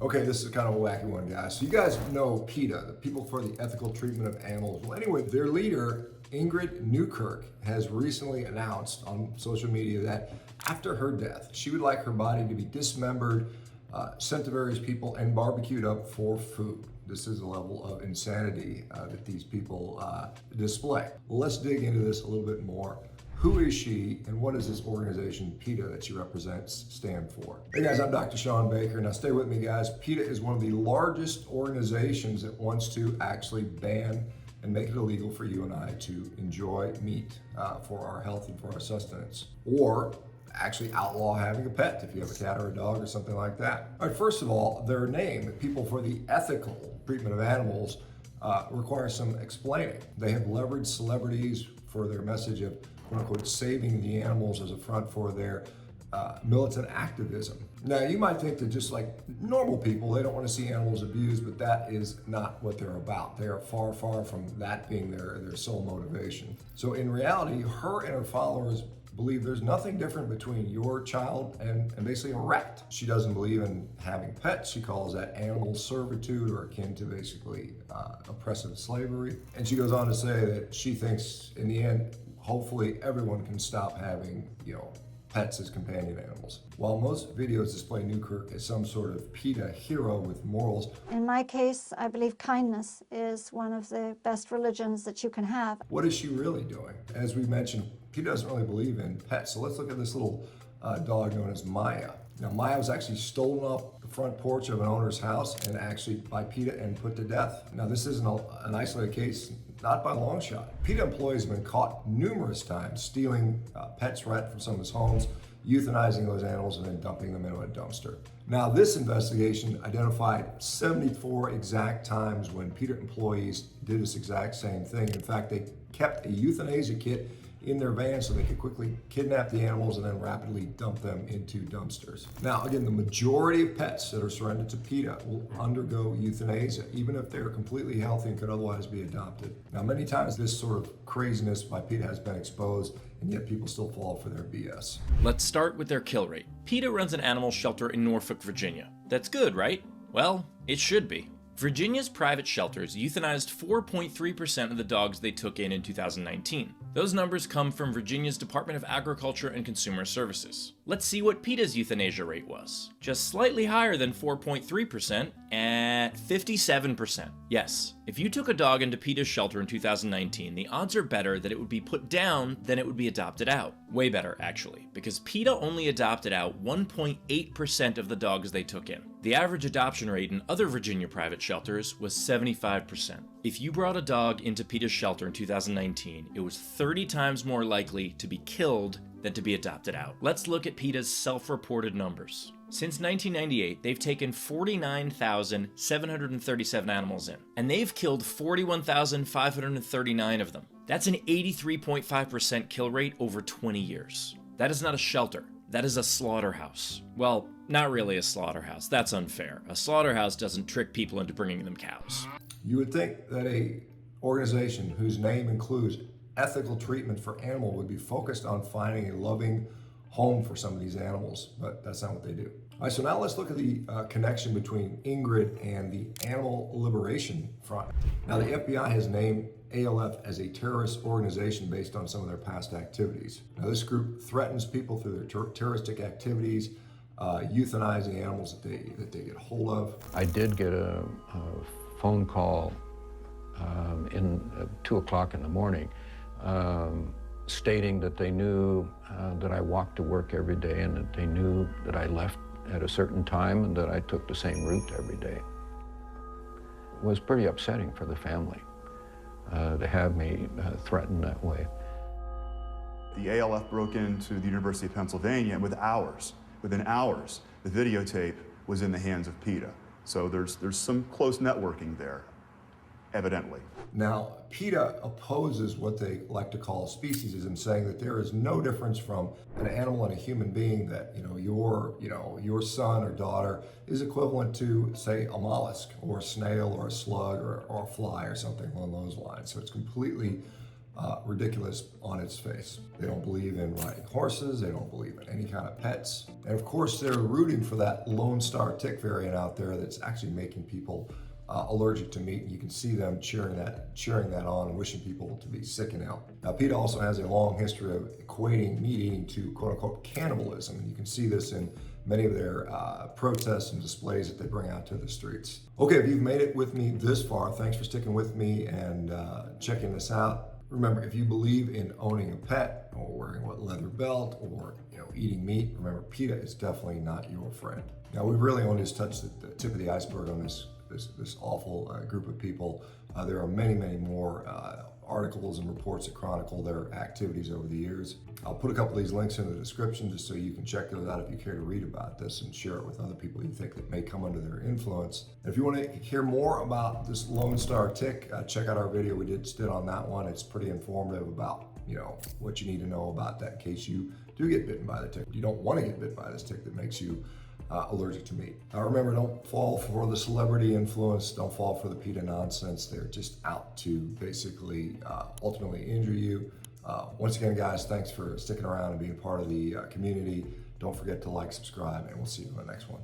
Okay, this is kind of a wacky one, guys. So you guys know PETA, the People for the Ethical Treatment of Animals. Well, anyway, their leader, Ingrid Newkirk, has recently announced on social media that after her death, she would like her body to be dismembered, sent to various people, and barbecued up for food. This is a level of insanity that these people display. Well, let's dig into this a little bit more. Who is she, and what does this organization, PETA, that she represents, stand for? Hey guys, I'm Dr. Shawn Baker. Now stay with me, guys. PETA is one of the largest organizations that wants to actually ban and make it illegal for you and I to enjoy meat for our health and for our sustenance, or actually outlaw having a pet if you have a cat or a dog or something like that. All right, first of all, their name, the People for the Ethical Treatment of Animals, requires some explaining. They have leveraged celebrities for their message of quote unquote saving the animals as a front for their militant activism. Now you might think that just like normal people, they don't want to see animals abused, but that is not what they're about. They are far, far from that being their sole motivation. So in reality, her and her followers believe there's nothing different between your child and basically a rat. She doesn't believe in having pets. She calls that animal servitude, or akin to basically oppressive slavery. And she goes on to say that she thinks in the end, hopefully everyone can stop having, pets as companion animals. While most videos display Newkirk as some sort of PETA hero with morals, in my case, I believe kindness is one of the best religions that you can have. what is she really doing? As we mentioned, PETA doesn't really believe in pets. So let's look at this little dog known as Maya. Now, Maya was actually stolen off the front porch of an owner's house and actually by PETA and put to death. Now, this isn't an isolated case, not by a long shot. PETA employees have been caught numerous times stealing pets right from someone's homes, euthanizing those animals, and then dumping them into a dumpster. Now, this investigation identified 74 exact times when PETA employees did this exact same thing. In fact, they kept a euthanasia kit in their van so they could quickly kidnap the animals and then rapidly dump them into dumpsters. Now, again, the majority of pets that are surrendered to PETA will undergo euthanasia, even if they're completely healthy and could otherwise be adopted. Now, many times this sort of craziness by PETA has been exposed, and yet people still fall for their BS. Let's start with their kill rate. PETA runs an animal shelter in Norfolk, Virginia. That's good, right? Well, it should be. Virginia's private shelters euthanized 4.3% of the dogs they took in 2019. Those numbers come from Virginia's Department of Agriculture and Consumer Services. Let's see what PETA's euthanasia rate was. Just slightly higher than 4.3% at 57%. Yes, if you took a dog into PETA's shelter in 2019, the odds are better that it would be put down than it would be adopted out. Way better, actually, because PETA only adopted out 1.8% of the dogs they took in. The average adoption rate in other Virginia private shelters was 75%. If you brought a dog into PETA's shelter in 2019, it was 30 times more likely to be killed than to be adopted out. Let's look at PETA's self-reported numbers. Since 1998, they've taken 49,737 animals in, and they've killed 41,539 of them. That's an 83.5% kill rate over 20 years. That is not a shelter. That is a slaughterhouse. Well, not really a slaughterhouse. That's unfair. A slaughterhouse doesn't trick people into bringing them cows. You would think that a organization whose name includes ethical treatment for animal would be focused on finding a loving home for some of these animals, but that's not what they do. All right, so now let's look at the connection between Ingrid and the Animal Liberation Front. Now, the FBI has named ALF as a terrorist organization based on some of their past activities. Now, this group threatens people through their terroristic activities, euthanizing animals that they get hold of. I did get a phone call in 2 o'clock in the morning stating that they knew that I walked to work every day and that they knew that I left at a certain time and that I took the same route every day. It was pretty upsetting for the family to have me threatened that way. The ALF broke into the University of Pennsylvania, and within hours, the videotape was in the hands of PETA. So there's some close networking there, evidently. Now, PETA opposes what they like to call speciesism, saying that there is no difference from an animal and a human being, that your son or daughter is equivalent to, say, a mollusk or a snail or a slug or a fly or something along those lines. So it's completely ridiculous on its face. They don't believe in riding horses, they don't believe in any kind of pets. And of course, they're rooting for that Lone Star tick variant out there that's actually making people allergic to meat. And you can see them cheering that on and wishing people to be sick and ill. Now, PETA also has a long history of equating meat eating to quote unquote cannibalism. And you can see this in many of their protests and displays that they bring out to the streets. Okay, if you've made it with me this far, thanks for sticking with me and checking this out. Remember, if you believe in owning a pet or wearing a leather belt or eating meat, remember PETA is definitely not your friend. Now, we've really only just touched the tip of the iceberg on this awful group of people. There are many, many more articles and reports that chronicle their activities over the years. I'll put a couple of these links in the description just so you can check those out if you care to read about this and share it with other people you think that may come under their influence. And if you want to hear more about this Lone Star tick, check out our video we did on that one. It's pretty informative about what you need to know about that in case you do get bitten by the tick. You don't want to get bit by this tick that makes you allergic to meat. Remember, don't fall for the celebrity influence. Don't fall for the PETA nonsense. They're just out to basically ultimately injure you. Once again, guys, thanks for sticking around and being part of the community. Don't forget to like, subscribe, and we'll see you in the next one.